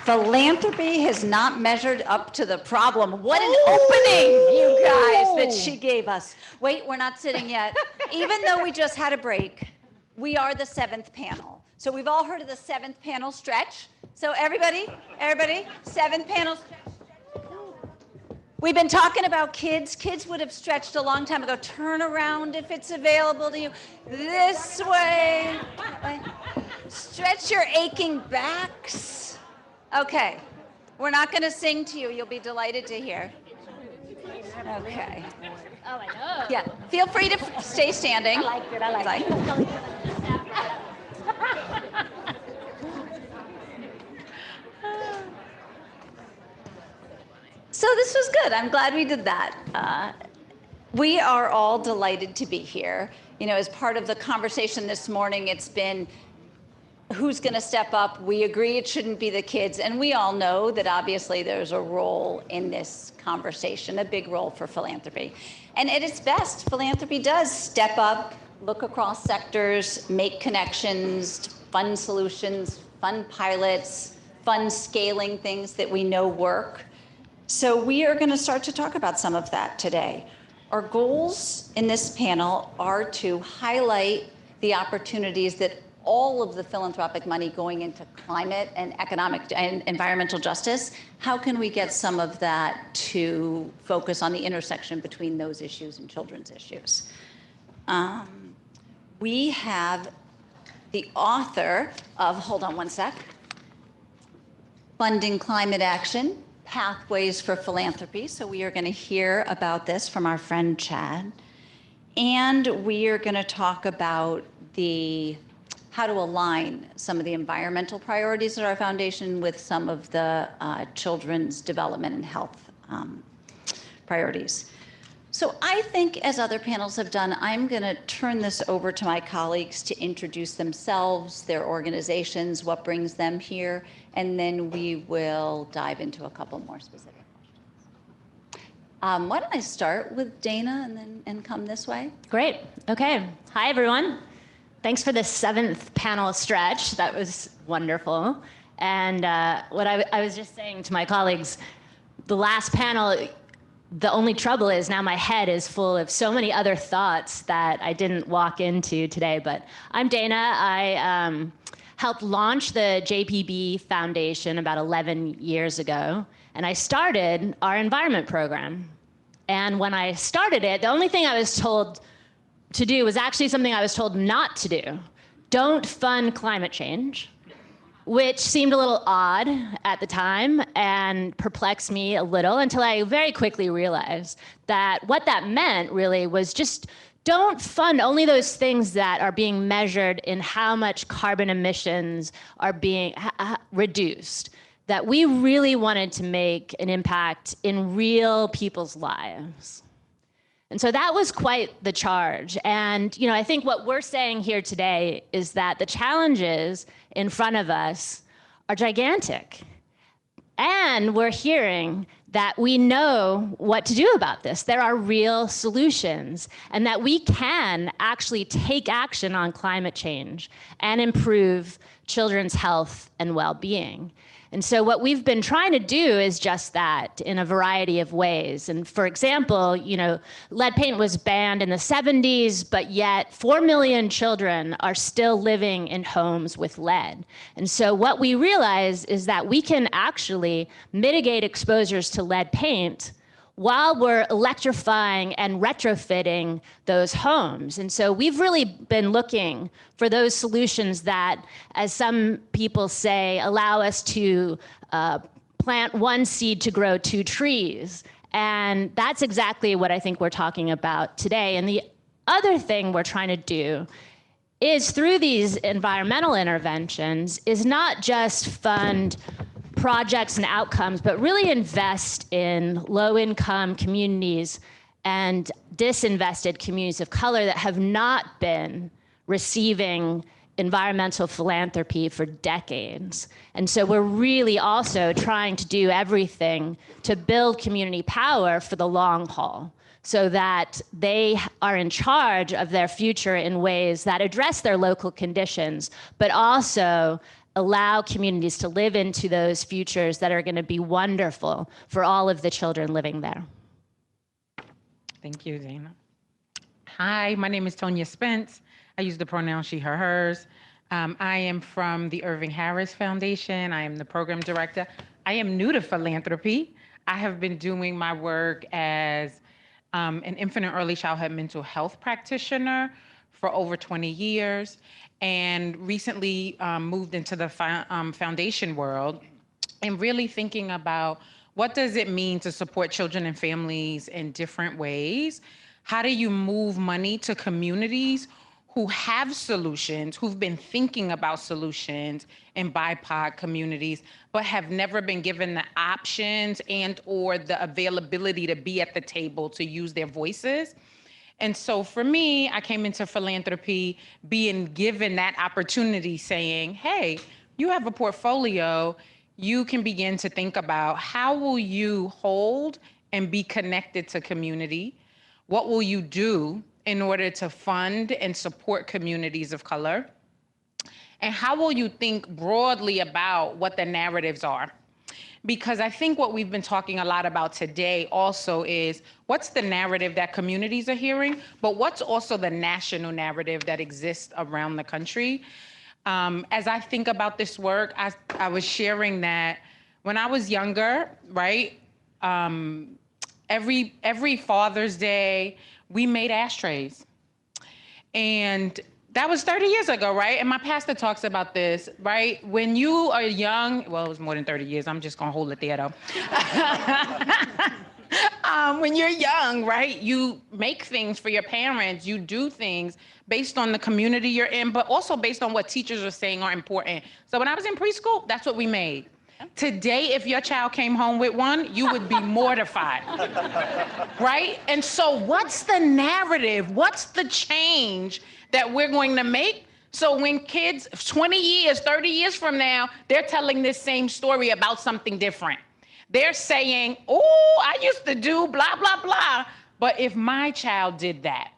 Philanthropy has not measured up to the problem. What an opening, you guys, that she gave us. Wait, we're not sitting yet. Even though we just had a break, we are the 7th panel. So we've all heard of the 7th panel stretch. So everybody, 7th panel stretch. We've been talking about kids. Kids would have stretched a long time ago. Turn around if it's available to you. This way. Stretch your aching backs. Okay, we're not going to sing to you. You'll be delighted to hear. Okay. Oh, I know. Yeah, feel free to stay standing. I like it. I like it. So this was good. I'm glad we did that. We are all delighted to be here. You know, as part of the conversation this morning, it's been who's going to step up. We agree it shouldn't be the kids. And we all know that obviously there's a role in this conversation, a big role for philanthropy. And at its best, philanthropy does step up, look across sectors, make connections, fund solutions, fund pilots, fund scaling things that we know work. So we are going to start to talk about some of that today. Our goals in this panel are to highlight the opportunities that all of the philanthropic money going into climate and economic and environmental justice, how can we get some of that to focus on the intersection between those issues and children's issues? We have the author of, hold on one sec, Funding Climate Action, Pathways for Philanthropy. So we are going to hear about this from our friend Chad. And we are going to talk about how to align some of the environmental priorities at our foundation with some of the children's development and health priorities. So I think, as other panels have done, I'm going to turn this over to my colleagues to introduce themselves, their organizations, what brings them here, and then we will dive into a couple more specific questions. Why don't I start with Dana and come this way? Great. Okay. Hi, everyone. Thanks for the 7th panel stretch. That was wonderful. And what I was just saying to my colleagues, the last panel, the only trouble is now my head is full of so many other thoughts that I didn't walk into today. But I'm Dana. I helped launch the JPB Foundation about 11 years ago. And I started our environment program. And when I started it, the only thing I was told to do was actually something I was told not to do. Don't fund climate change, which seemed a little odd at the time and perplexed me a little until I very quickly realized that what that meant really was just don't fund only those things that are being measured in how much carbon emissions are being reduced. That we really wanted to make an impact in real people's lives. And so that was quite the charge. And I think what we're saying here today is that the challenges in front of us are gigantic. And we're hearing that we know what to do about this. There are real solutions, and that we can actually take action on climate change and improve children's health and well-being. And so what we've been trying to do is just that in a variety of ways. And for example, lead paint was banned in the 70s, but yet 4 million children are still living in homes with lead. And so what we realize is that we can actually mitigate exposures to lead paint while we're electrifying and retrofitting those homes. And so we've really been looking for those solutions that, as some people say, allow us to plant one seed to grow 2 trees. And that's exactly what I think we're talking about today. And the other thing we're trying to do is, through these environmental interventions, is not just fund projects and outcomes, but really invest in low-income communities and disinvested communities of color that have not been receiving environmental philanthropy for decades. And so we're really also trying to do everything to build community power for the long haul, so that they are in charge of their future in ways that address their local conditions, but also allow communities to live into those futures that are going to be wonderful for all of the children living there. Thank you, Dana. Hi, my name is Tonia Spence. I use the pronoun she, her, hers. I am from the Irving Harris Foundation. I am the program director. I am new to philanthropy. I have been doing my work as an infant and early childhood mental health practitioner for over 20 years, and recently moved into the foundation world and really thinking about what does it mean to support children and families in different ways? How do you move money to communities who have solutions, who've been thinking about solutions in BIPOC communities, but have never been given the options and or the availability to be at the table to use their voices? And so for me, I came into philanthropy being given that opportunity, saying, hey, you have a portfolio. You can begin to think about how will you hold and be connected to community? What will you do in order to fund and support communities of color? And how will you think broadly about what the narratives are? Because I think what we've been talking a lot about today also is what's the narrative that communities are hearing, but what's also the national narrative that exists around the country? As I think about this work, I was sharing that when I was younger, right? Every Father's Day, we made ashtrays. And that was 30 years ago, right? And my pastor talks about this, right? When you are young, well, it was more than 30 years. I'm just gonna hold it there though. When you're young, right, you make things for your parents, you do things based on the community you're in, but also based on what teachers are saying are important. So when I was in preschool, that's what we made. Today, if your child came home with one, you would be mortified, right? And so what's the narrative? What's the change that we're going to make? So when kids, 20 years, 30 years from now, they're telling this same story about something different. They're saying, oh, I used to do blah, blah, blah. But if my child did that,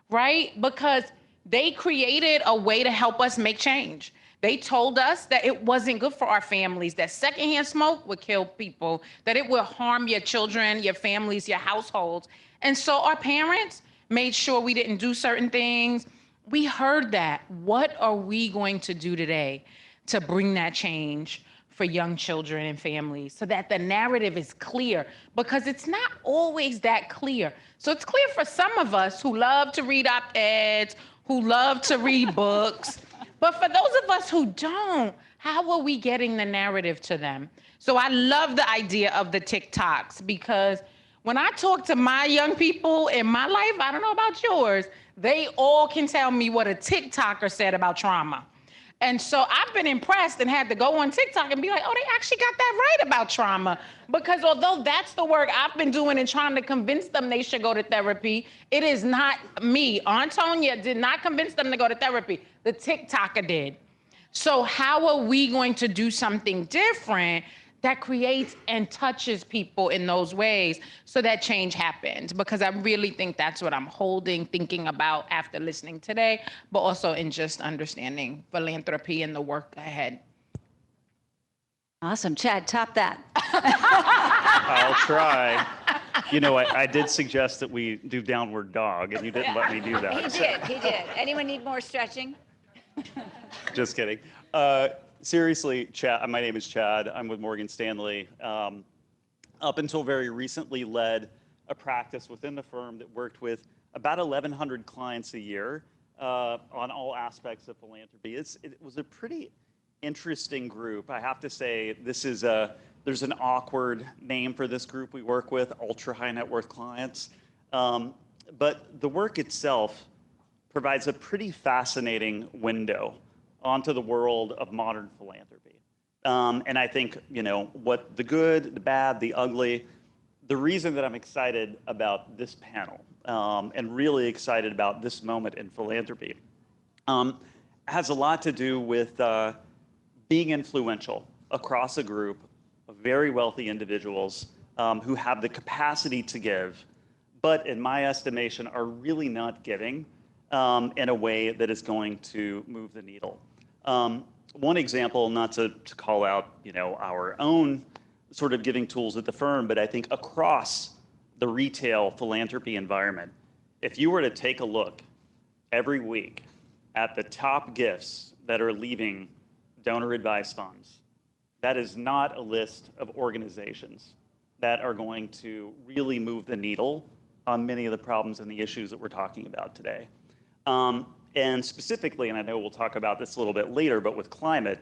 right? Because they created a way to help us make change. They told us that it wasn't good for our families, that secondhand smoke would kill people, that it would harm your children, your families, your households. And so our parents made sure we didn't do certain things. We heard that. What are we going to do today to bring that change for young children and families so that the narrative is clear? Because it's not always that clear. So it's clear for some of us who love to read op-eds, who love to read books. But for those of us who don't, how are we getting the narrative to them? So I love the idea of the TikToks, because when I talk to my young people in my life, I don't know about yours, they all can tell me what a TikToker said about trauma. And so I've been impressed and had to go on TikTok and be like, oh, they actually got that right about trauma. Because although that's the work I've been doing and trying to convince them they should go to therapy, it is not me. Aunt Tonia did not convince them to go to therapy. The TikToker did. So how are we going to do something different that creates and touches people in those ways so that change happens? Because I really think that's what I'm thinking about after listening today, but also in just understanding philanthropy and the work ahead. Awesome. Chad, top that. I'll try. You know, I did suggest that we do downward dog, and you didn't let me do that. He did. Anyone need more stretching? Just kidding. Seriously, Chad, my name is Chad. I'm with Morgan Stanley. Up until very recently, led a practice within the firm that worked with about 1,100 clients a year on all aspects of philanthropy. It was a pretty interesting group. I have to say, there's an awkward name for this group we work with, ultra high net worth clients. But the work itself provides a pretty fascinating window onto the world of modern philanthropy. And I think, you know, what the good, the bad, the ugly, the reason that I'm excited about this panel and really excited about this moment in philanthropy has a lot to do with being influential across a group of very wealthy individuals who have the capacity to give, but in my estimation are really not giving in a way that is going to move the needle. one example, not to call out, our own sort of giving tools at the firm, but I think across the retail philanthropy environment, if you were to take a look every week at the top gifts that are leaving donor advised funds, that is not a list of organizations that are going to really move the needle on many of the problems and the issues that we're talking about today. And specifically, and I know we'll talk about this a little bit later, but with climate,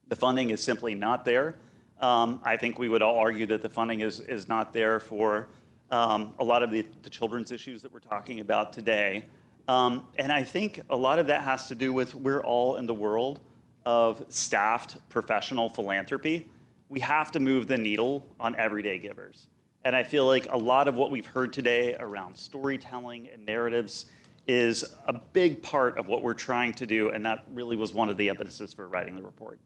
the funding is simply not there. I think we would all argue that the funding is not there for a lot of the children's issues that we're talking about today. And I think a lot of that has to do with we're all in the world of staffed professional philanthropy. We have to move the needle on everyday givers. And I feel like a lot of what we've heard today around storytelling and narratives is a big part of what we're trying to do, and that really was one of the impetuses for writing the report.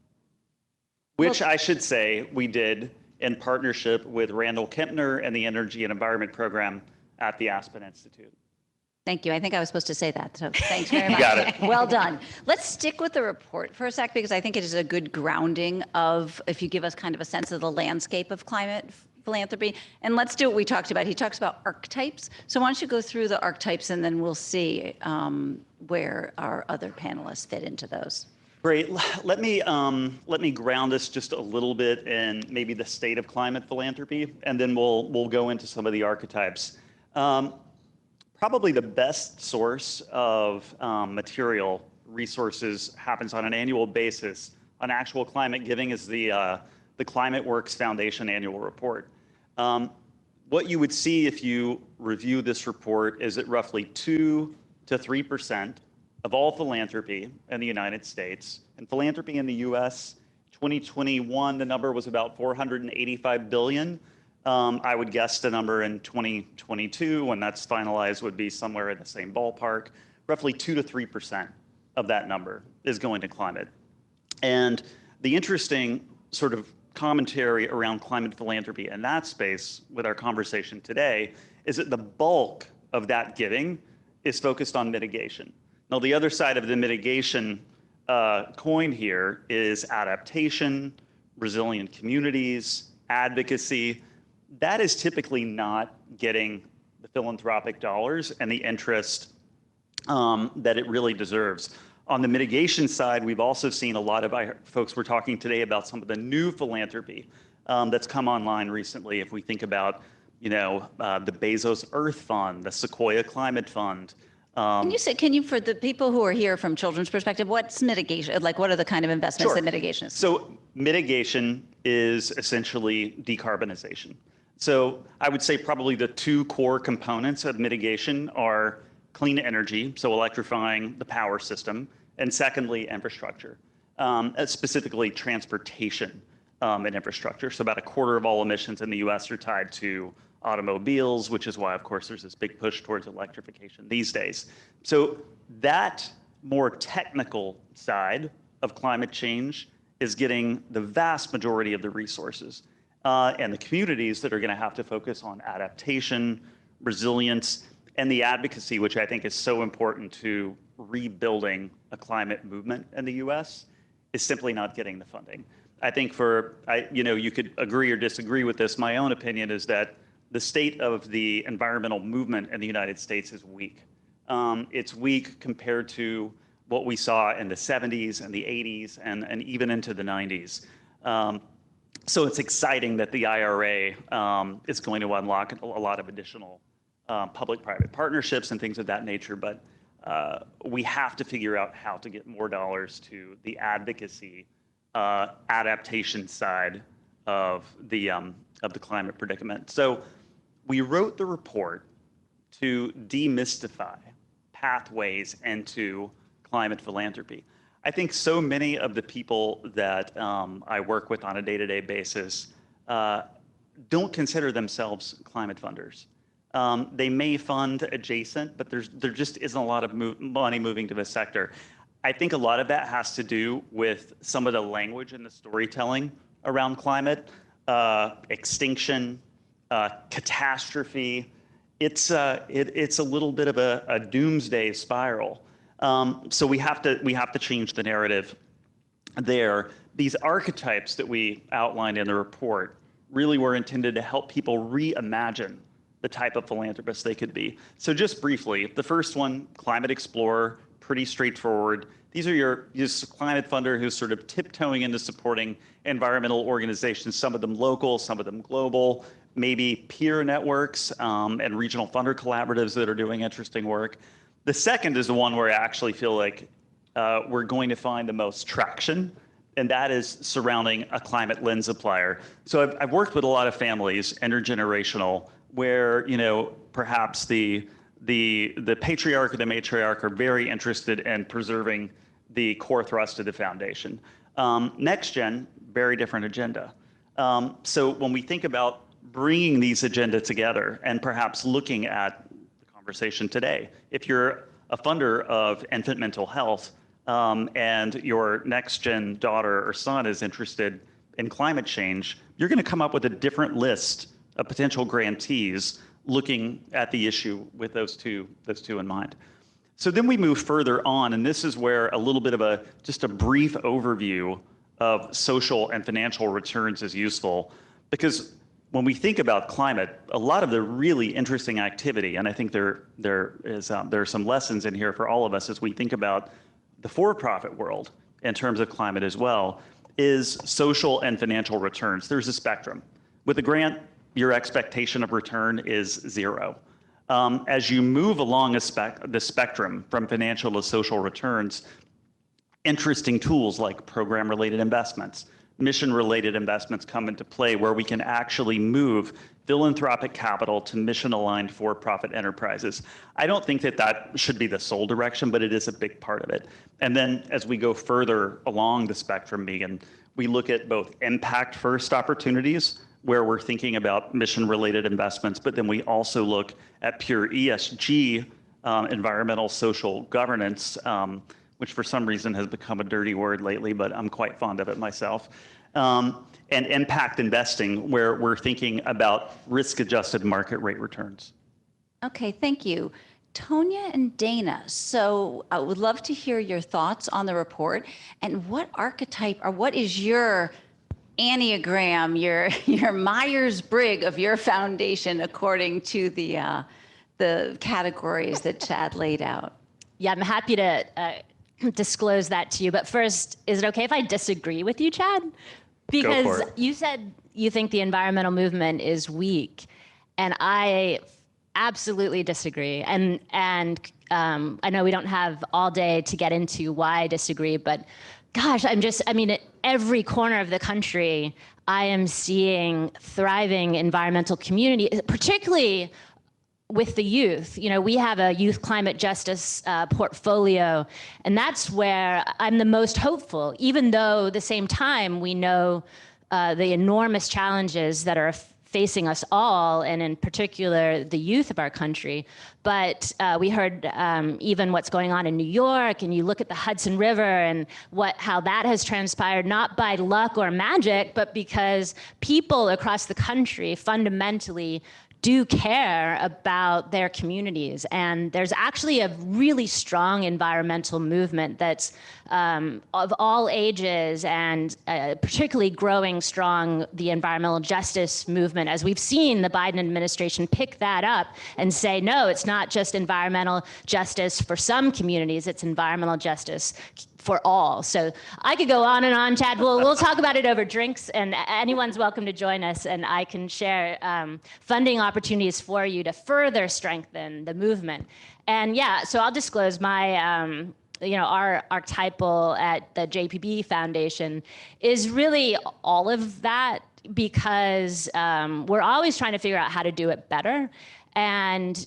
Which I should say we did in partnership with Randall Kempner and the Energy and Environment Program at the Aspen Institute. Thank you. I think I was supposed to say that, so thanks very much. You got it. Well done. Let's stick with the report for a sec, because I think it is a good grounding of, if you give us kind of a sense of the landscape of climate philanthropy. And let's do what we talked about. He talks about archetypes. So why don't you go through the archetypes, and then we'll see where our other panelists fit into those. Great. Let me ground us just a little bit in maybe the state of climate philanthropy, and then we'll go into some of the archetypes. Probably the best source of material resources happens on an annual basis on actual climate giving is the Climate Works Foundation annual report. What you would see if you review this report is that roughly 2 to 3% of all philanthropy in the United States, and philanthropy in the US, 2021, the number was about 485 billion. I would guess the number in 2022, when that's finalized, would be somewhere in the same ballpark. Roughly 2 to 3% of that number is going to climate. And the interesting sort of commentary around climate philanthropy in that space with our conversation today is that the bulk of that giving is focused on mitigation. Now, the other side of the mitigation coin here is adaptation, resilient communities, advocacy. That is typically not getting the philanthropic dollars and the interest that it really deserves. On the mitigation side, we've also seen a lot of folks were talking today about some of the new philanthropy that's come online recently. If we think about, the Bezos Earth Fund, the Sequoia Climate Fund. Can you, for the people who are here from children's perspective, what's mitigation? Like, what are the kind of investments that mitigation is? So mitigation is essentially decarbonization. So I would say probably the two core components of mitigation are clean energy, so electrifying the power system, and secondly, infrastructure, specifically transportation and infrastructure. So about a quarter of all emissions in the US are tied to automobiles, which is why, of course, there's this big push towards electrification these days. So that more technical side of climate change is getting the vast majority of the resources. And the communities that are going to have to focus on adaptation, resilience, and the advocacy, which I think is so important to rebuilding a climate movement in the US, is simply not getting the funding. I think you could agree or disagree with this. My own opinion is that the state of the environmental movement in the United States is weak. It's weak compared to what we saw in the 70s and the 80s and even into the 90s. So it's exciting that the IRA is going to unlock a lot of additional public-private partnerships and things of that nature, but we have to figure out how to get more dollars to the advocacy, adaptation side of the climate predicament. So we wrote the report to demystify pathways into climate philanthropy. I think so many of the people that I work with on a day-to-day basis don't consider themselves climate funders. They may fund adjacent, but there just isn't a lot of money moving to the sector. I think a lot of that has to do with some of the language and the storytelling around climate, extinction, catastrophe. It's a little bit of a doomsday spiral. So we have to change the narrative. there, these archetypes that we outlined in the report really were intended to help people reimagine the type of philanthropist they could be. So just briefly, the first one, Climate Explorer, pretty straightforward. These are your climate funder who's sort of tiptoeing into supporting environmental organizations, some of them local, some of them global, maybe peer networks and regional funder collaboratives that are doing interesting work. The second is the one where I actually feel like we're going to find the most traction, and that is surrounding a climate lens applier. So I've worked with a lot of families, intergenerational, where perhaps the patriarch or the matriarch are very interested in preserving the core thrust of the foundation. Next gen, very different agenda. So when we think about bringing these agenda together and perhaps looking at the conversation today, if you're a funder of infant mental health and your next gen daughter or son is interested in climate change, you're going to come up with a different list of potential grantees looking at the issue with those two in mind. So then we move further on, and this is where a little bit of just a brief overview of social and financial returns is useful, because when we think about climate, a lot of the really interesting activity, and I think there are some lessons in here for all of us as we think about the for-profit world in terms of climate as well, is social and financial returns. There's a spectrum. With a grant, your expectation of return is zero. As you move along the spectrum from financial to social returns, interesting tools like program-related investments, mission-related investments come into play where we can actually move philanthropic capital to mission-aligned for-profit enterprises. I don't think that should be the sole direction, but it is a big part of it. And then as we go further along the spectrum, Meeghan, we look at both impact-first opportunities, where we're thinking about mission-related investments, but then we also look at pure ESG, environmental social governance, which for some reason has become a dirty word lately, but I'm quite fond of it myself. And impact investing, where we're thinking about risk-adjusted market rate returns. Okay, thank you. Tonia and Dana, so I would love to hear your thoughts on the report, and what archetype, or what is your Enneagram, your Myers-Briggs of your foundation according to the categories that Chad laid out? Yeah, I'm happy to disclose that to you. But first, is it okay if I disagree with you, Chad? Because you said you think the environmental movement is weak, and I absolutely disagree. And I know we don't have all day to get into why I disagree, but gosh, I mean, at every corner of the country, I am seeing thriving environmental community, particularly with the youth. We have a youth climate justice portfolio, and that's where I'm the most hopeful, even though at the same time we know the enormous challenges that are facing us all, and in particular the youth of our country. But we heard even what's going on in New York, and you look at the Hudson River and how that has transpired, not by luck or magic, but because people across the country fundamentally do care about their communities. And there's actually a really strong environmental movement that's of all ages, and particularly growing strong, the environmental justice movement, as we've seen the Biden administration pick that up and say, no, it's not just environmental justice for some communities, it's environmental justice for all. So I could go on and on, Chad. We'll talk about it over drinks, and anyone's welcome to join us, and I can share funding opportunities for you to further strengthen the movement. And yeah, so I'll disclose my, our archetypal at the JPB Foundation is really all of that, because we're always trying to figure out how to do it better. And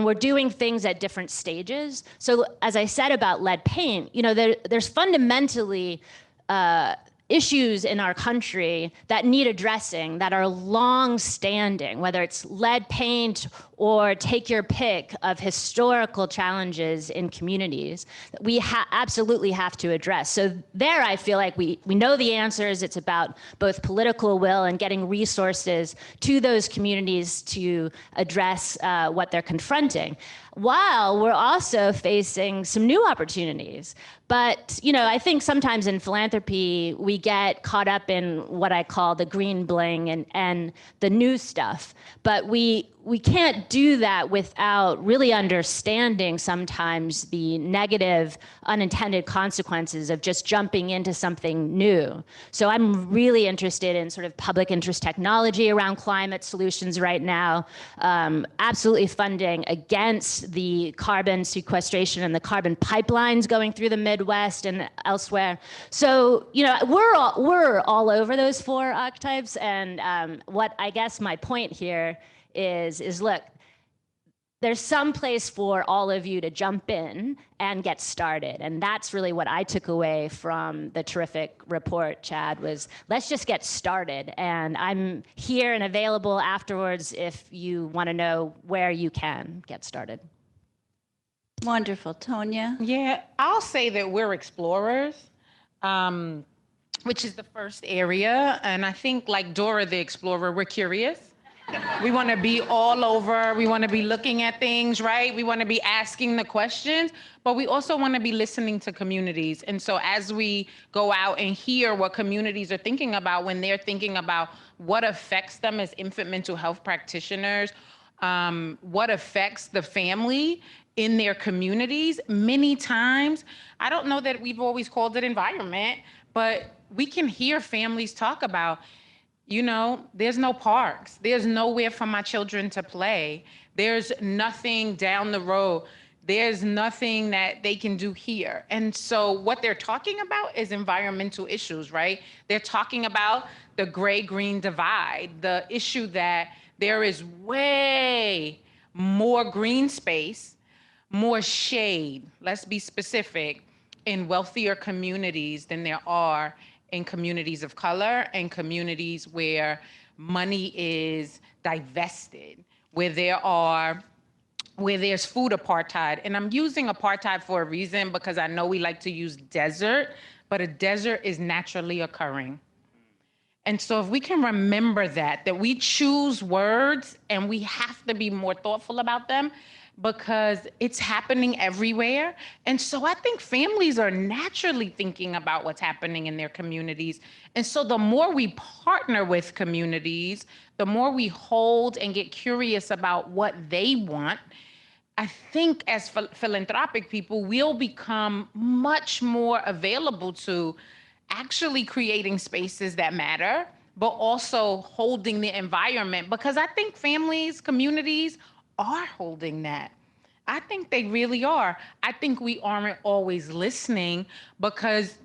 we're doing things at different stages. So as I said about lead paint, there's fundamentally issues in our country that need addressing, that are long-standing, whether it's lead paint or take your pick of historical challenges in communities that we absolutely have to address. So there I feel like we know the answers. It's about both political will and getting resources to those communities to address what they're confronting, while we're also facing some new opportunities. But, I think sometimes in philanthropy, we get caught up in what I call the green bling and the new stuff. But we can't do that without really understanding sometimes the negative unintended consequences of just jumping into something new. So I'm really interested in sort of public interest technology around climate solutions right now, absolutely funding against the carbon sequestration and the carbon pipelines going through the Midwest and elsewhere. So, we're all over those 4 archetypes. And what I guess my point here is look, there's some place for all of you to jump in and get started. And that's really what I took away from the terrific report, Chad, was let's just get started. And I'm here and available afterwards if you want to know where you can get started. Wonderful. Tonia? Yeah, I'll say that we're explorers, which is the first area. And I think like Dora the Explorer, we're curious. We want to be all over. We want to be looking at things, right? We want to be asking the questions, but we also want to be listening to communities. And so as we go out and hear what communities are thinking about when they're thinking about what affects them as infant mental health practitioners, what affects the family in their communities, many times, I don't know that we've always called it environment, but we can hear families talk about, there's no parks. There's nowhere for my children to play. There's nothing down the road. There's nothing that they can do here. And so what they're talking about is environmental issues, right? They're talking about the gray-green divide, the issue that there is way more green space, more shade, let's be specific, in wealthier communities than there are in communities of color and communities where money is divested, where there's food apartheid. And I'm using apartheid for a reason because I know we like to use desert, but a desert is naturally occurring. And so if we can remember that we choose words and we have to be more thoughtful about them because it's happening everywhere. And so I think families are naturally thinking about what's happening in their communities. And so the more we partner with communities, the more we hold and get curious about what they want, I think as philanthropic people, we'll become much more available to actually creating spaces that matter, but also holding the environment. Because I think families, communities are holding that. I think they really are. I think we aren't always listening because,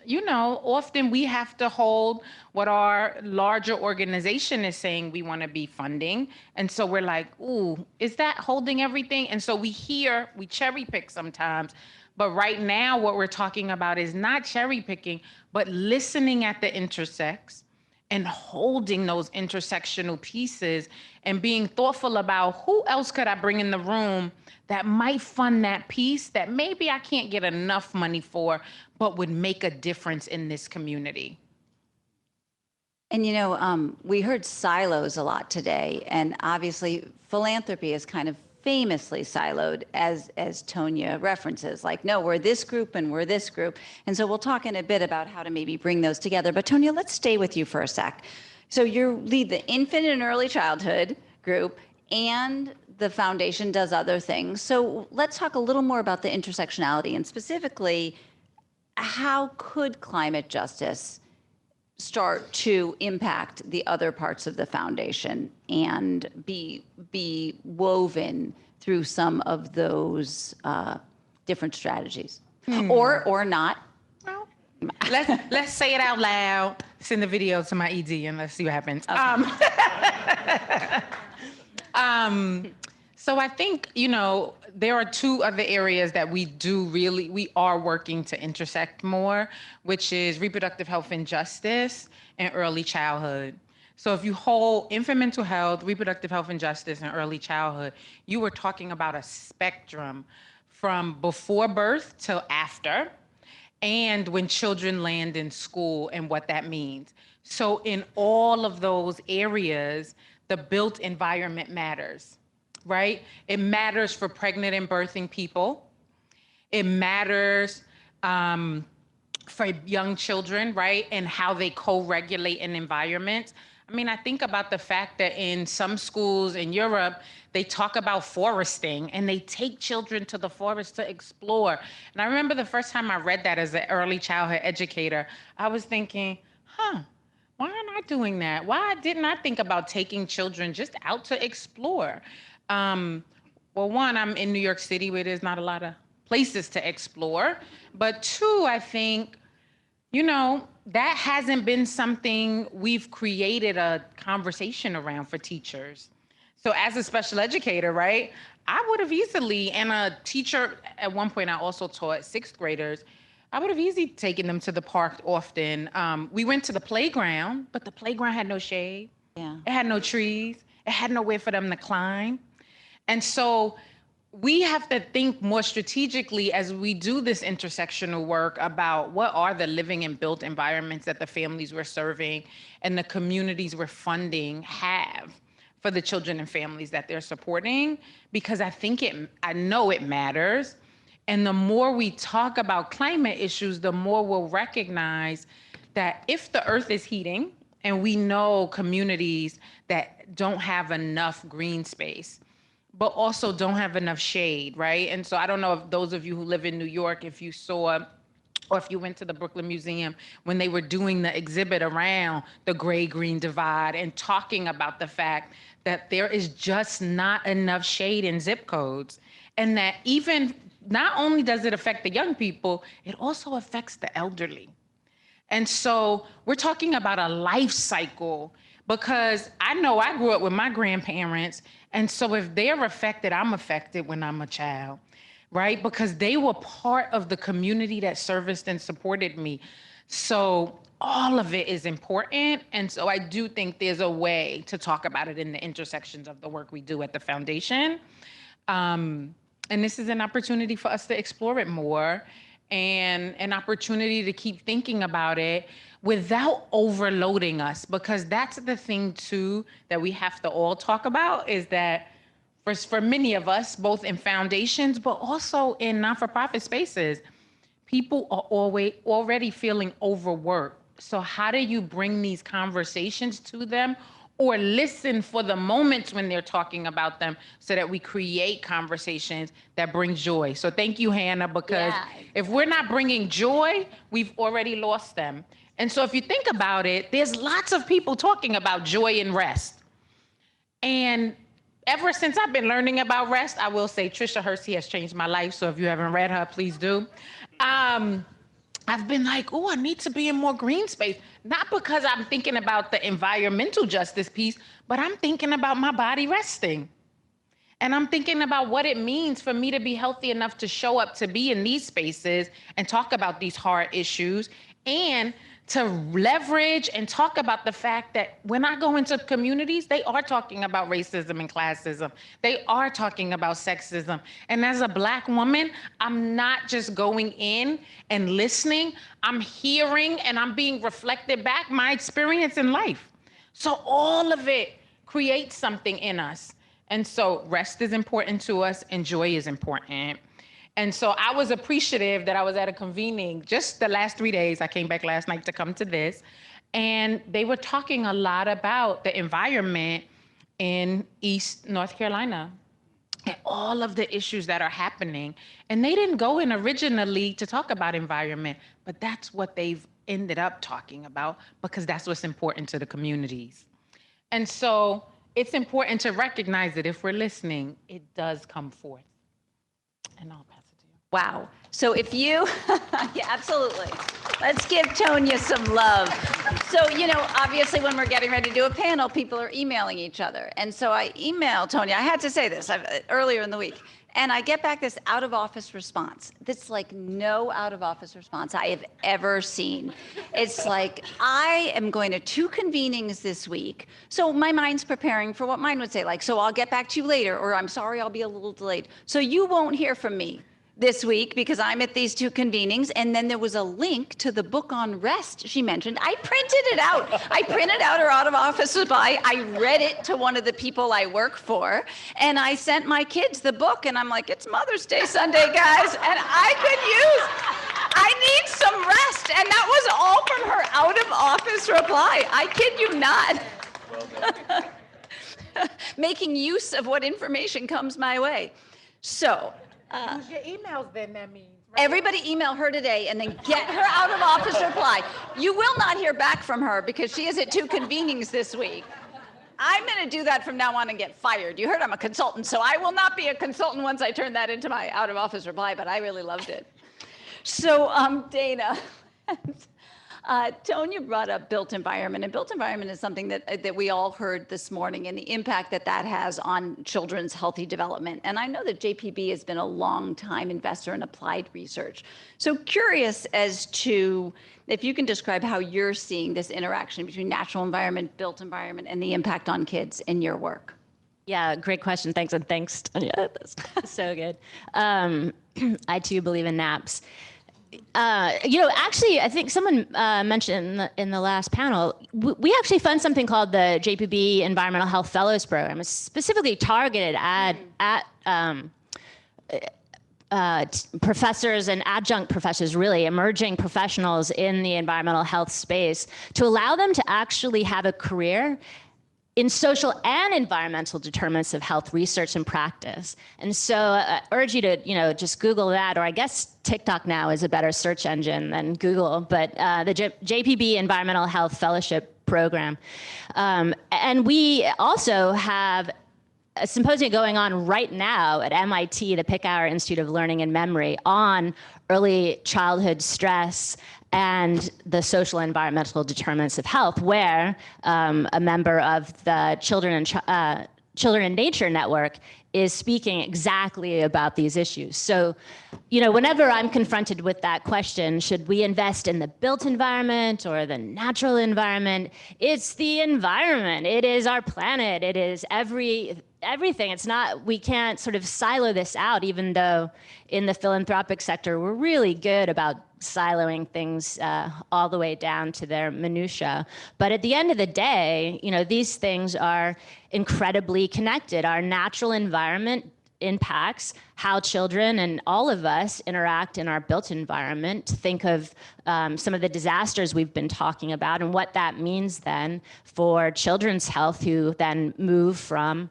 often we have to hold what our larger organization is saying we want to be funding. And so we're like, ooh, is that holding everything? And so we cherry pick sometimes. But right now, what we're talking about is not cherry picking, but listening at the intersects and holding those intersectional pieces and being thoughtful about who else could I bring in the room that might fund that piece that maybe I can't get enough money for, but would make a difference in this community. And we heard silos a lot today, and obviously philanthropy is kind of famously siloed, as Tonia references, like, no, we're this group and we're this group. And so we'll talk in a bit about how to maybe bring those together. But Tonia, let's stay with you for a sec. So you lead the infant and early childhood group, and the foundation does other things. So let's talk a little more about the intersectionality, and specifically, how could climate justice start to impact the other parts of the foundation and be woven through some of those different strategies, or not? Well, let's say it out loud. Send the video to my ED and let's see what happens. Okay. So I think, there are 2 other areas that we are working to intersect more, which is reproductive health and justice and early childhood. So if you hold infant mental health, reproductive health and justice, and early childhood, you were talking about a spectrum from before birth till after, and when children land in school and what that means. So in all of those areas, the built environment matters. Right? It matters for pregnant and birthing people. It matters for young children, right? And how they co-regulate in environments. I mean, I think about the fact that in some schools in Europe, they talk about foresting and they take children to the forest to explore. And I remember the first time I read that as an early childhood educator, I was thinking, why am I doing that? Why didn't I think about taking children just out to explore? Well, one, I'm in New York City where there's not a lot of places to explore. But two, I think, you know, that hasn't been something we've created a conversation around for teachers. So as a special educator, right, I would have easily, and a teacher, at one point I also taught sixth graders, I would have easily taken them to the park often. We went to the playground, but the playground had no shade. Yeah. It had no trees. It had nowhere for them to climb. And so we have to think more strategically as we do this intersectional work about what are the living and built environments that the families we're serving and the communities we're funding have for the children and families that they're supporting, because I know it matters. And the more we talk about climate issues, the more we'll recognize that if the earth is heating, and we know communities that don't have enough green space, but also don't have enough shade, right? And so I don't know if those of you who live in New York, if you saw, or if you went to the Brooklyn Museum when they were doing the exhibit around the gray-green divide and talking about the fact that there is just not enough shade in zip codes. And that even, not only does it affect the young people, it also affects the elderly. And so we're talking about a life cycle, because I know I grew up with my grandparents, and so if they're affected, I'm affected when I'm a child, right? Because they were part of the community that serviced and supported me. So all of it is important, and so I do think there's a way to talk about it in the intersections of the work we do at the foundation. And this is an opportunity for us to explore it more, and an opportunity to keep thinking about it without overloading us, because that's the thing too that we have to all talk about, is that for many of us, both in foundations, but also in not-for-profit spaces, people are already feeling overworked. So how do you bring these conversations to them, or listen for the moments when they're talking about them, so that we create conversations that bring joy? So thank you, Hannah, because if we're not bringing joy, we've already lost them. And so if you think about it, there's lots of people talking about joy and rest. And ever since I've been learning about rest, I will say Trisha Hersey has changed my life. So if you haven't read her, please do. I've been like, oh, I need to be in more green space. Not because I'm thinking about the environmental justice piece, but I'm thinking about my body resting. And I'm thinking about what it means for me to be healthy enough to show up to be in these spaces and talk about these hard issues, and to leverage and talk about the fact that when I go into communities, they are talking about racism and classism. They are talking about sexism. And as a Black woman, I'm not just going in and listening, I'm hearing and I'm being reflected back my experience in life. So all of it creates something in us. And so rest is important to us, and joy is important. And so I was appreciative that I was at a convening just the last 3 days. I came back last night to come to this. And they were talking a lot about the environment in East North Carolina and all of the issues that are happening. And they didn't go in originally to talk about environment, but that's what they've ended up talking about, because that's what's important to the communities. And so it's important to recognize that if we're listening, it does come forth. And I'll pass it to you. Wow. So if you, yeah, absolutely. Let's give Tonia some love. So, you know, obviously when we're getting ready to do a panel, people are emailing each other. And so I emailed Tonia. I had to say this earlier in the week. And I get back this out of office response. That's like no out of office response I have ever seen. It's like, I am going to 2 convenings this week. So my mind's preparing for what mine would say, like, so I'll get back to you later, or I'm sorry, I'll be a little delayed. So you won't hear from me this week because I'm at these 2 convenings. And then there was a link to the book on rest she mentioned. I printed it out. I printed out her out of office supply. I read it to one of the people I work for, and I sent my kids the book, and I'm like, it's Mother's Day Sunday, guys, and I I need some rest. And that was all from her out of office reply. I kid you not. Well done. Making use of what information comes my way. So Use your emails then, that means. Right? everybody email her today and then get her out of office reply. You will not hear back from her because she is at 2 convenings this week. I'm going to do that from now on and get fired. You heard I'm a consultant, so I will not be a consultant once I turn that into my out of office reply, but I really loved it. So Dana, Tonia brought up built environment, and built environment is something that we all heard this morning, and the impact that has on children's healthy development. And I know that JPB has been a long time investor in applied research. So curious as to if you can describe how you're seeing this interaction between natural environment, built environment, and the impact on kids in your work. Yeah, great question. Thanks, and thanks, Tonia. That's so good. I too believe in naps. Actually, I think someone mentioned in the last panel, we actually fund something called the JPB Environmental Health Fellows Program. It's specifically targeted at professors and adjunct professors, really emerging professionals in the environmental health space, to allow them to actually have a career in social and environmental determinants of health research and practice. And so I urge you to, just Google that, or I guess TikTok now is a better search engine than Google, but the JPB Environmental Health Fellowship Program. And we also have a symposium going on right now at MIT, the Picower Institute of Learning and Memory, on early childhood stress and the social and environmental determinants of health, where a member of the Children in Nature Network is speaking exactly about these issues. So, whenever I'm confronted with that question, should we invest in the built environment or the natural environment? It's the environment. It is our planet. It is everything. It's not, we can't sort of silo this out, even though in the philanthropic sector, we're really good about siloing things all the way down to their minutia. But at the end of the day, these things are incredibly connected. Our natural environment impacts how children and all of us interact in our built environment. Think of some of the disasters we've been talking about and what that means then for children's health, who then move from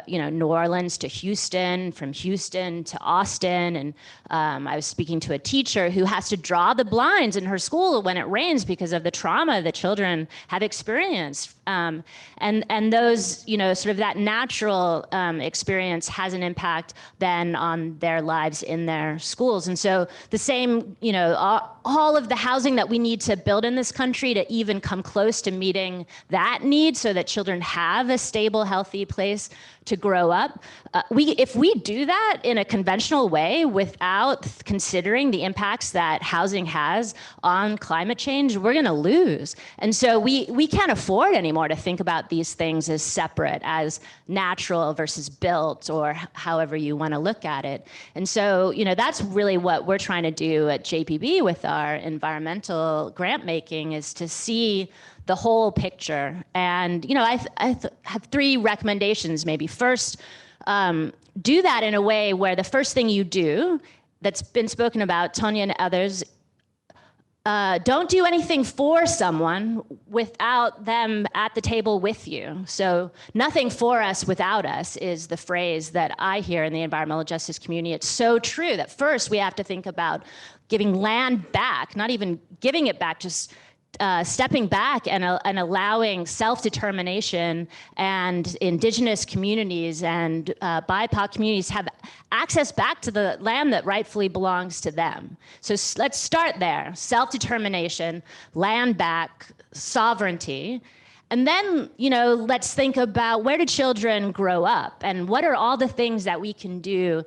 New Orleans to Houston, from Houston to Austin. And I was speaking to a teacher who has to draw the blinds in her school when it rains because of the trauma the children have experienced. And those, sort of that natural experience has an impact then on their lives in their schools. And so the same, all of the housing that we need to build in this country to even come close to meeting that need so that children have a stable, healthy place to grow up. If we do that in a conventional way without considering the impacts that housing has on climate change, we're going to lose. And so we can't afford anymore to think about these things as separate, as natural versus built, or however you want to look at it. And so, that's really what we're trying to do at JPB with our environmental grant making, is to see the whole picture. And, I have 3 recommendations maybe. First, do that in a way where the first thing you do, that's been spoken about, Tonia and others, don't do anything for someone without them at the table with you. So nothing for us without us is the phrase that I hear in the environmental justice community. It's so true that first we have to think about giving land back, not even giving it back, just stepping back and allowing self-determination, and indigenous communities and BIPOC communities have access back to the land that rightfully belongs to them. So let's start there. Self-determination, land back, sovereignty. And then, let's think about, where do children grow up, and what are all the things that we can do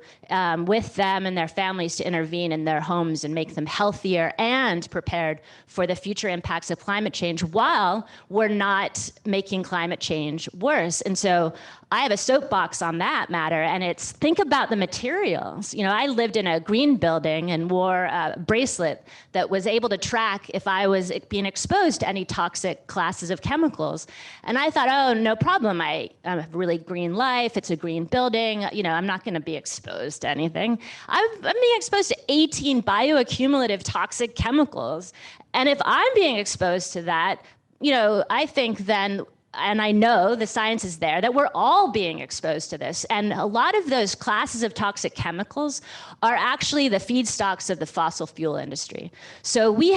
with them and their families to intervene in their homes and make them healthier and prepared for the future impacts of climate change, while we're not making climate change worse. And so I have a soapbox on that matter, and it's, think about the materials. I lived in a green building and wore a bracelet that was able to track if I was being exposed to any toxic classes of chemicals. chemicals. And I thought, oh, no problem. I have a really green life. It's a green building. You know, I'm not going to be exposed to anything. I'm being exposed to 18 bioaccumulative toxic chemicals. And if I'm being exposed to that, you know, I think then, and I know the science is there, that we're all being exposed to this. And a lot of those classes of toxic chemicals are actually the feedstocks of the fossil fuel industry. So we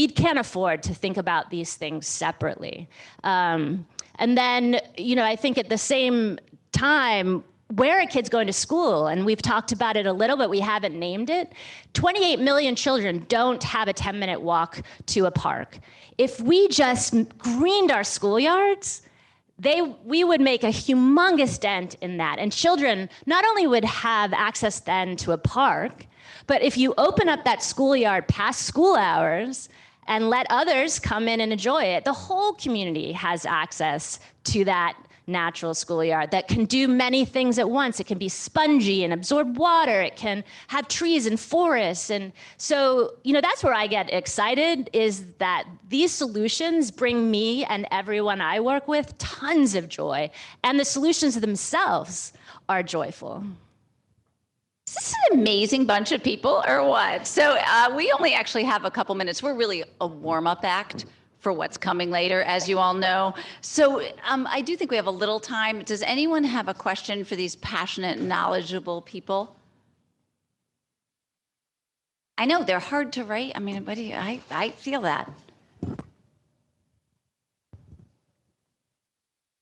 can't afford to think about these things separately. And then, you know, I think at the same time, where are kids going to school? And we've talked about it a little, but we haven't named it. 28 million children don't have a 10-minute walk to a park. If we just greened our schoolyards, we would make a humongous dent in that. And children not only would have access then to a park, but if you open up that schoolyard past school hours and let others come in and enjoy it, the whole community has access to that natural schoolyard that can do many things at once. It can be spongy and absorb water. It can have trees and forests. And so, you know, that's where I get excited, is that these solutions bring me and everyone I work with tons of joy. And the solutions themselves are joyful. Is this an amazing bunch of people or what? So we only actually have a couple minutes. We're really a warm-up act for what's coming later, as you all know. So I do think we have a little time. Does anyone have a question for these passionate, knowledgeable people? I know they're hard to write. I mean, I feel that.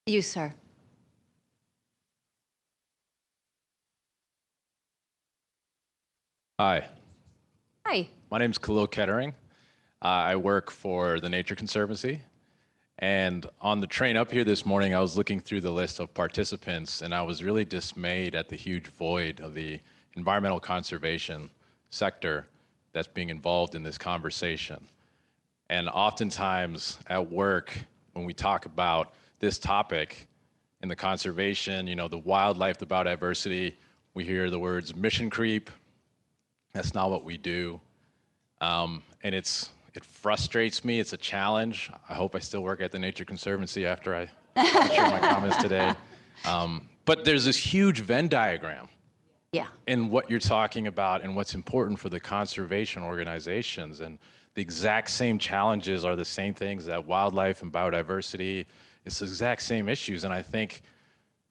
You, sir. Hi. Hi. My name's Khalil Kettering. I work for the Nature Conservancy. And on the train up here this morning, I was looking through the list of participants, and I was really dismayed at the huge void of the environmental conservation sector that's being involved in this conversation. And oftentimes at work, when we talk about this topic in the conservation, you know, the wildlife, the biodiversity, we hear the words mission creep. That's not what we do. And it frustrates me. It's a challenge. I hope I still work at the Nature Conservancy after I share my comments today. But there's this huge Venn diagram in what you're talking about and what's important for the conservation organizations. And the exact same challenges are the same things that wildlife and biodiversity, it's the exact same issues. And I think,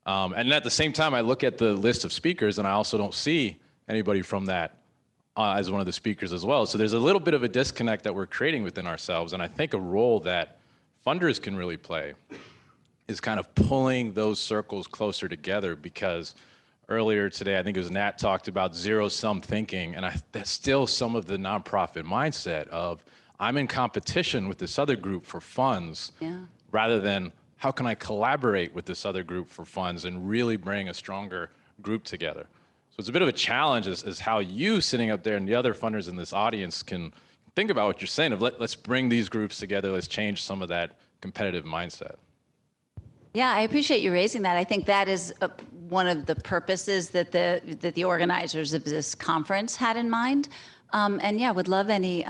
and at the same time, I look at the list of speakers and I also don't see anybody from that as one of the speakers as well. So there's a little bit of a disconnect that we're creating within ourselves. And I think a role that funders can really play is kind of pulling those circles closer together, because earlier today, I think it was Nat talked about zero-sum thinking. And that's still some of the nonprofit mindset of I'm in competition with this other group for funds rather than how can I collaborate with this other group for funds and really bring a stronger group together. So it's a bit of a challenge as how you sitting up there and the other funders in this audience can think about what you're saying of let's bring these groups together, let's change some of that competitive mindset. Yeah, I appreciate you raising that. I think that is one of the purposes that the organizers of this conference had in mind. And yeah, would love any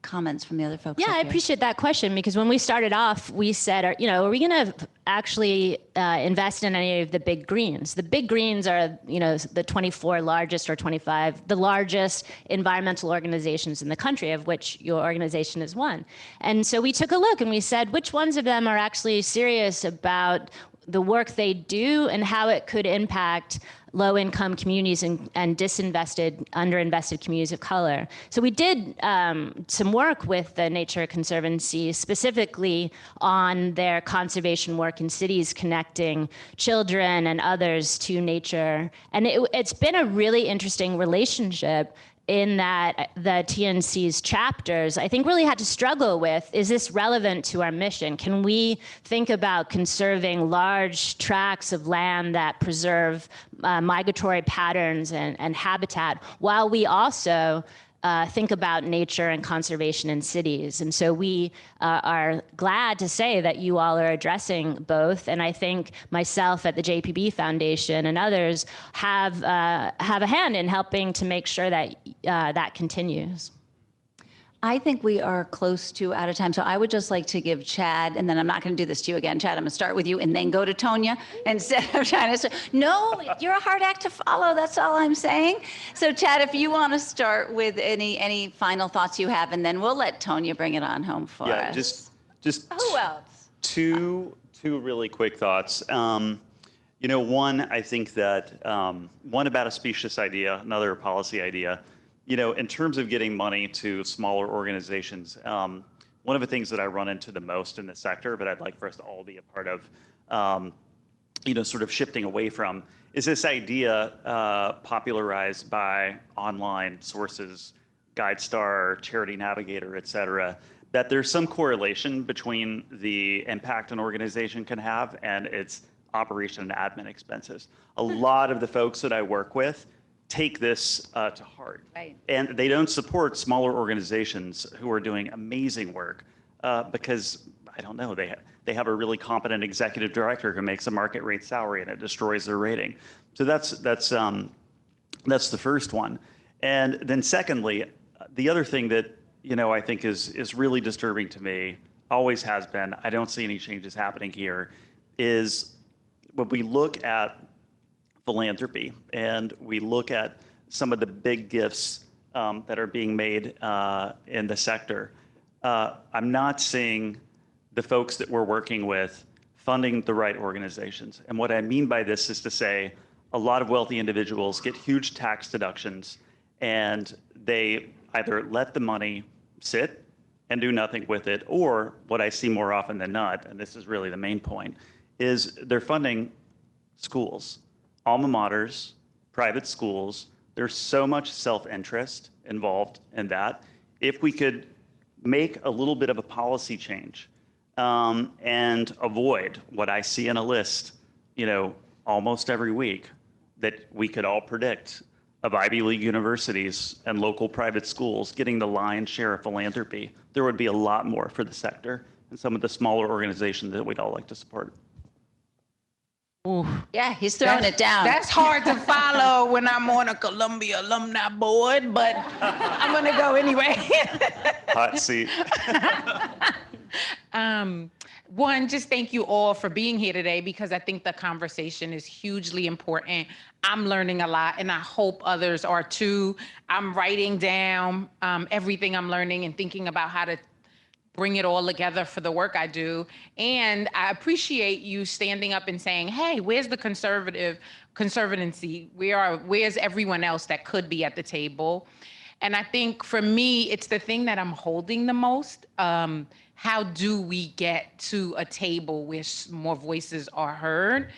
comments from the other folks. Yeah, I appreciate that question, because when we started off, we said, you know, are we going to actually invest in any of the big greens? The big greens are, you know, the 24 largest or 25, the largest environmental organizations in the country, of which your organization is one. And so we took a look and we said, which ones of them are actually serious about the work they do and how it could impact low-income communities and disinvested, underinvested communities of color. So we did some work with the Nature Conservancy, specifically on their conservation work in cities, connecting children and others to nature. And it's been a really interesting relationship, in that the TNC's chapters, I think, really had to struggle with, is this relevant to our mission? Can we think about conserving large tracts of land that preserve migratory patterns and habitat, while we also think about nature and conservation in cities? And so we are glad to say that you all are addressing both. And I think myself at the JPB Foundation and others have a hand in helping to make sure that that continues. I think we are close to out of time, so I would just like to give Chad, and then I'm not going to do this to you again, Chad. I'm going to start with you and then go to Tonia instead of trying to say, no, you're a hard act to follow. That's all I'm saying. So Chad, if you want to start with any final thoughts you have, and then we'll let Tonia bring it on home for us. Just Who else? two really quick thoughts. You know, one, I think that one about a specious idea, another a policy idea. You know, in terms of getting money to smaller organizations, one of the things that I run into the most in the sector, but I'd like for us to all be a part of, you know, sort of shifting away from, is this idea popularized by online sources, GuideStar, Charity Navigator, et cetera, that there's some correlation between the impact an organization can have and its operation and admin expenses. A lot of the folks that I work with take this to heart. Right. And they don't support smaller organizations who are doing amazing work because, I don't know, they have a really competent executive director who makes a market rate salary and it destroys their rating. So that's the first one. And then secondly, the other thing that, you know, I think is really disturbing to me, always has been, I don't see any changes happening here, is when we look at philanthropy and we look at some of the big gifts that are being made in the sector, I'm not seeing the folks that we're working with funding the right organizations. And what I mean by this is to say a lot of wealthy individuals get huge tax deductions and they either let the money sit and do nothing with it, or what I see more often than not, and this is really the main point, is they're funding schools, alma maters, private schools. There's so much self-interest involved in that. If we could make a little bit of a policy change and avoid what I see in a list, you know, almost every week that we could all predict of Ivy League universities and local private schools getting the lion's share of philanthropy, there would be a lot more for the sector and some of the smaller organizations that we'd all like to support. Ooh. Yeah, he's throwing it down. That's hard to follow when I'm on a Columbia alumni board, but I'm going to go anyway. Hot seat. One, just thank you all for being here today because I think the conversation is hugely important. I'm learning a lot and I hope others are too. I'm writing down everything I'm learning and thinking about how to bring it all together for the work I do. And I appreciate you standing up and saying, hey, where's the conservancy? Where's everyone else that could be at the table? And I think for me, it's the thing that I'm holding the most. How do we get to a table where more voices are heard?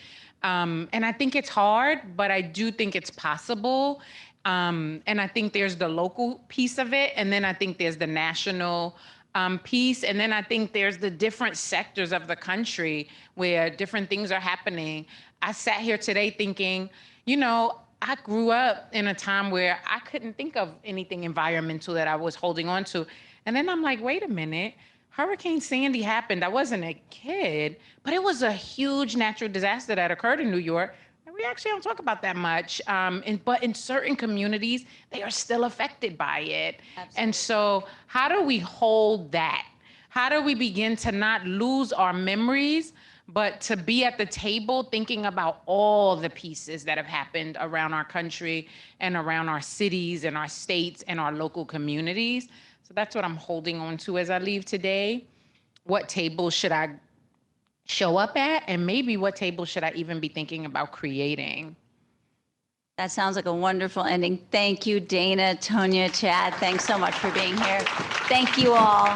And I think it's hard, but I do think it's possible. And I think there's the local piece of it. And then I think there's the national piece. And then I think there's the different sectors of the country where different things are happening. I sat here today thinking, you know, I grew up in a time where I couldn't think of anything environmental that I was holding on to. And then I'm like, wait a minute, Hurricane Sandy happened. I wasn't a kid, but it was a huge natural disaster that occurred in New York. And we actually don't talk about that much. But in certain communities, they are still affected by it. Absolutely. And so how do we hold that? How do we begin to not lose our memories, but to be at the table thinking about all the pieces that have happened around our country and around our cities and our states and our local communities? So that's what I'm holding on to as I leave today. What table should I show up at? And maybe what table should I even be thinking about creating? That sounds like a wonderful ending. Thank you, Dana, Tonia, Chad. Thanks so much for being here. Thank you all.